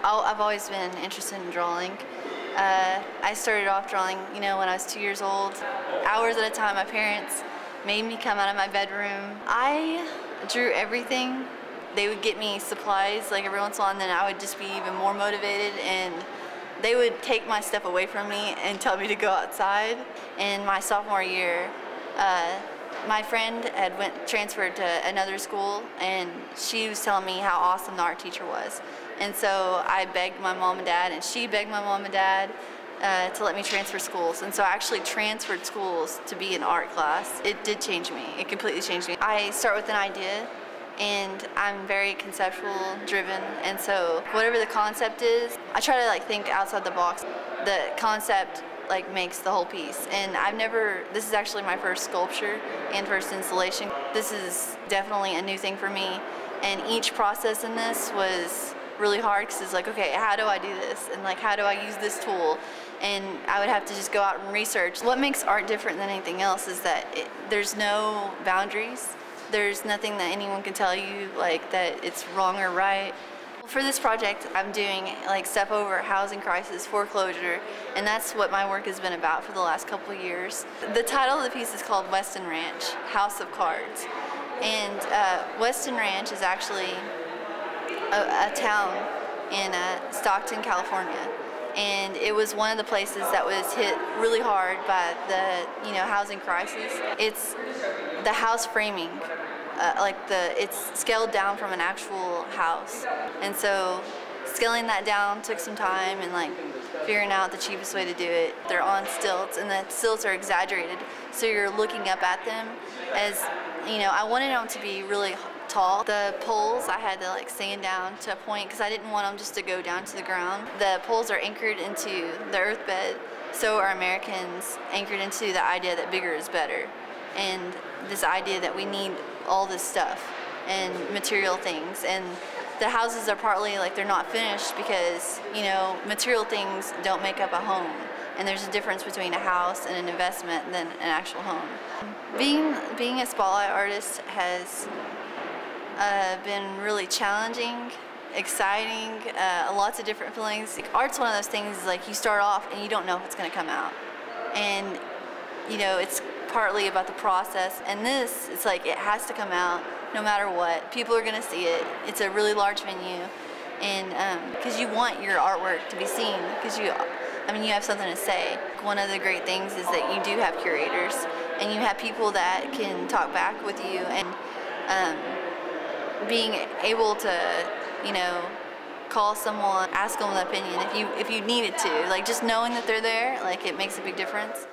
I've always been interested in drawing. I started off drawing, when I was 2 years old. Hours at a time, my parents made me come out of my bedroom. I drew everything. They would get me supplies like every once in a while, and then I would just be even more motivated, and they would take my stuff away from me and tell me to go outside. In my sophomore year, my friend had transferred to another school, and she was telling me how awesome the art teacher was. And so I begged my mom and dad, and she begged my mom and dad to let me transfer schools. And so I actually transferred schools to be in art class. It did change me. It completely changed me. I start with an idea, and I'm very conceptual driven, and so whatever the concept is, I try to think outside the box. The concept makes the whole piece, and this is actually my first sculpture and first installation. This is definitely a new thing for me, and each process in this was really hard because it's okay, how do I do this, and how do I use this tool? And I would have to just go out and research. What makes art different than anything else is that there's no boundaries. There's nothing that anyone can tell you that it's wrong or right. For this project, I'm doing stuff over housing crisis, foreclosure, and that's what my work has been about for the last couple of years. The title of the piece is called Weston Ranch, House of Cards. And Weston Ranch is actually a town in Stockton, California. And it was one of the places that was hit really hard by the housing crisis. It's the house framing, it's scaled down from an actual house. And so scaling that down took some time, and figuring out the cheapest way to do it. They're on stilts, and the stilts are exaggerated, so you're looking up at them as, I wanted them to be really tall. The poles I had to sand down to a point because I didn't want them just to go down to the ground. The poles are anchored into the earth bed, so are Americans anchored into the idea that bigger is better, and this idea that we need all this stuff and material things. And the houses are partly they're not finished because material things don't make up a home, and there's a difference between a house and an investment than an actual home. Being a spotlight artist has been really challenging, exciting, lots of different feelings. Art's one of those things you start off and you don't know if it's going to come out, and it's partly about the process. And this, it's it has to come out no matter what. People are going to see it. It's a really large venue, and because you want your artwork to be seen, because you have something to say. One of the great things is that you do have curators, and you have people that can talk back with you, and being able to call someone, ask them an opinion if you needed to, just knowing that they're there, it makes a big difference.